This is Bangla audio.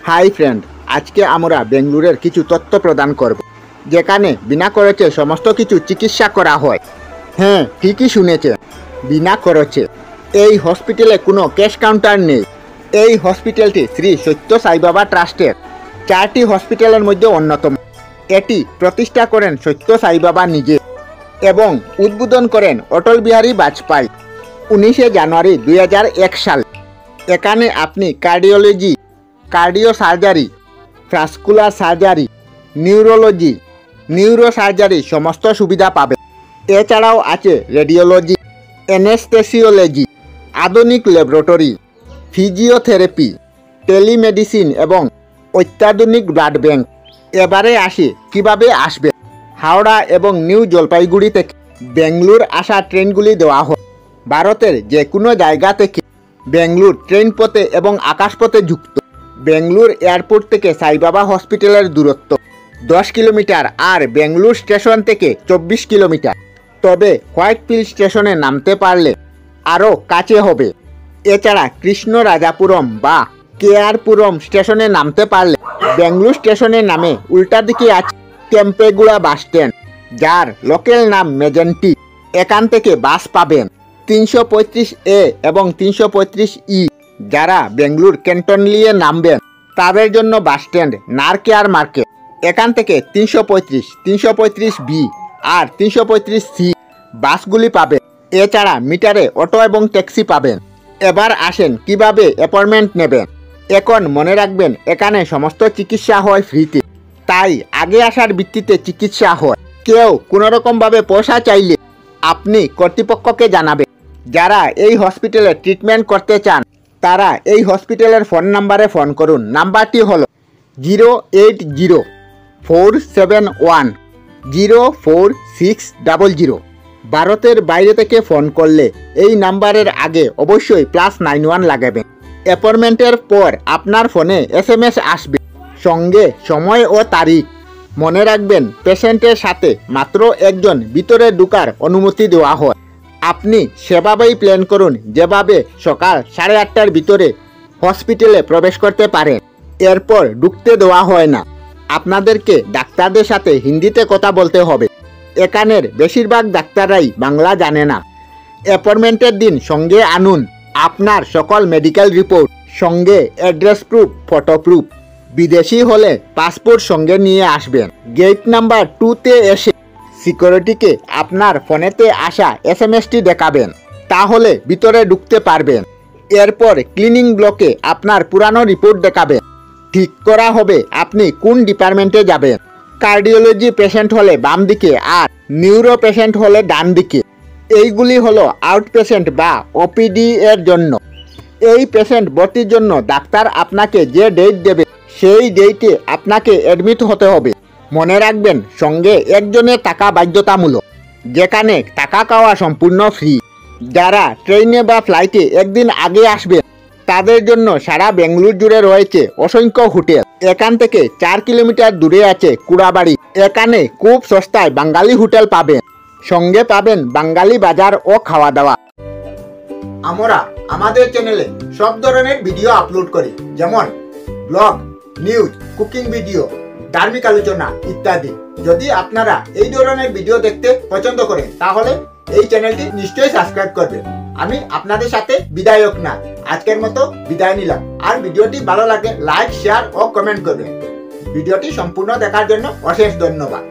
হাই ফ্রেন্ড, আজকে আমরা বেঙ্গলুরের কিছু তথ্য প্রদান করব, যেখানে বিনা খরচে সমস্ত কিছু চিকিৎসা করা হয়। হ্যাঁ, ঠিকই শুনেছে, বিনা খরচে। এই হসপিটালে কোনো ক্যাশ কাউন্টার নেই। এই হসপিটালটি শ্রী সত্য সাই বাবা ট্রাস্টের 4টি হসপিটালের মধ্যে অন্যতম। এটি প্রতিষ্ঠা করেন সত্য সাই বাবা নিজে এবং উদ্বোধন করেন অটল বিহারী বাজপেয়ী 19 জানুয়ারি 2001 সাল। এখানে আপনি cardiology, cardio surgery, vascular surgery, neurology, neuro surgery সমস্ত সুবিধা পাবেন। এছাড়াও আছে রেডিওলজি, অ্যানেস্থেসিওলজি, আধুনিক ল্যাবরেটরি, ফিজিওথেরাপি, টেলিমেডিসিন এবং অত্যাধুনিক ব্লাড ব্যাংক। এবারে আসি কিভাবে আসবে। হাওড়া এবং নিউ জলপাইগুড়ি থেকে বেঙ্গলুর আসা ট্রেনগুলি দেওয়া হয়। ভারতের যে কোনো জায়গা থেকে বেঙ্গলুর ট্রেন পথে এবং আকাশপথে যুক্ত। বেঙ্গলুর এয়ারপোর্ট থেকে সাইবাবা হসপিটালের দূরত্ব 10 কিলোমিটার আর বেঙ্গলুর স্টেশন থেকে 24 কিলোমিটার। তবে হোয়াইটফিল্ড স্টেশনে নামতে পারলে আরও কাছে হবে। এছাড়া কৃষ্ণরাজাপুরম বা কেআরপুরম স্টেশনে নামতে পারলে বেঙ্গলুর স্টেশনে নামে উল্টা দিকে আছে কেম্পেগুড়া বাস স্ট্যান্ড, যার লোকাল নাম মেজেন্টি। এখান থেকে বাস পাবেন 335A এবং 335E। যারা বেঙ্গলুর ক্যান্টনলিয়ে নামবেন তাদের জন্য বাস স্ট্যান্ড নারকেয়ার মার্কেট। এখান থেকে 335, 335B আর 335C বাসগুলি পাবেন। এছাড়া মিটারে অটো এবং ট্যাক্সি পাবেন। এবার আসেন কিভাবে অ্যাপয়েন্টমেন্ট নেবেন। এখন মনে রাখবেন, এখানে সমস্ত চিকিৎসা হয় ফ্রিতে, তাই আগে আসার ভিত্তিতে চিকিৎসা হয়। কেউ কোনোরকমভাবে পয়সা চাইলে আপনি কর্তৃপক্ষকে জানাবেন। যারা এই হসপিটালে ট্রিটমেন্ট করতে চান তারা এই হসপিটালের ফোন নাম্বারে ফোন করুন। নাম্বারটি হল 08047104600। ভারতের বাইরে থেকে ফোন করলে এই নাম্বারের আগে অবশ্যই +91 লাগাবেন। অ্যাপয়েন্টমেন্টের পর আপনার ফোনে SMS আসবে, সঙ্গে সময় ও তারিখ। মনে রাখবেন, পেশেন্টের সাথে মাত্র একজন ভিতরে ঢোকার অনুমতি দেওয়া হয়। আপনি সেভাবেই প্ল্যান করুন যেভাবে সকাল 8:30টার ভিতরে হসপিটালে প্রবেশ করতে পারেন। এরপর ঢুকতে দেওয়া হয় না। আপনাদেরকে ডাক্তারদের সাথে হিন্দিতে কথা বলতে হবে। এখানের বেশিরভাগ ডাক্তাররাই বাংলা জানে না। অ্যাপয়েন্টমেন্টের দিন সঙ্গে আনুন আপনার সকল মেডিকেল রিপোর্ট, সঙ্গে অ্যাড্রেস প্রুফ, ফটো প্রুফ। বিদেশি হলে পাসপোর্ট সঙ্গে নিয়ে আসবেন। গেট নাম্বার 2তে এসে সিকিউরিটিকে আপনার ফোনেতে আসা SMSটি দেখাবেন, তাহলে ভিতরে ঢুকতে পারবেন। এরপর ক্লিনিং ব্লকে আপনার পুরানো রিপোর্ট দেখাবেন। ঠিক করা হবে আপনি কোন ডিপার্টমেন্টে যাবেন। কার্ডিওলজি পেশেন্ট হলে বাম দিকে আর নিউরো পেশেন্ট হলে ডান দিকে। এইগুলি হলো আউট পেশেন্ট বা OPD এর জন্য। এই পেশেন্ট ভর্তির জন্য ডাক্তার আপনাকে যে ডেট দেবে সেই ডেটে আপনাকে অ্যাডমিট হতে হবে। মনে রাখবেন, সঙ্গে একজনের টাকা বাধ্যতামূলক, যেখানে টাকা খাওয়া সম্পূর্ণ ফ্রি। যারা ট্রেনে বা ফ্লাইটে একদিন আগে আসবেন তাদের জন্য সারা বেঙ্গলুর জুড়ে রয়েছে অসংখ্য হোটেল। এখান থেকে 4 কিলোমিটার দূরে আছে কুড়াবাড়ি। এখানে খুব সস্তায় বাঙালি হোটেল পাবেন, সঙ্গে পাবেন বাঙালি বাজার ও খাওয়া দাওয়া। আমরা আমাদের চ্যানেলে সব ধরনের ভিডিও আপলোড করি, যেমন ব্লগ, নিউজ, কুকিং ভিডিও, ধার্মিক আলোচনা ইত্যাদি। যদি আপনারা এই ধরনের ভিডিও দেখতে পছন্দ করেন তাহলে এই চ্যানেলটি নিশ্চয়ই সাবস্ক্রাইব করবেন। আমি আপনাদের সাথে বিদায়ক না, আজকের মতো বিদায় নিলাম। আর ভিডিওটি ভালো লাগলে লাইক, শেয়ার ও কমেন্ট করবেন। ভিডিওটি সম্পূর্ণ দেখার জন্য অশেষ ধন্যবাদ।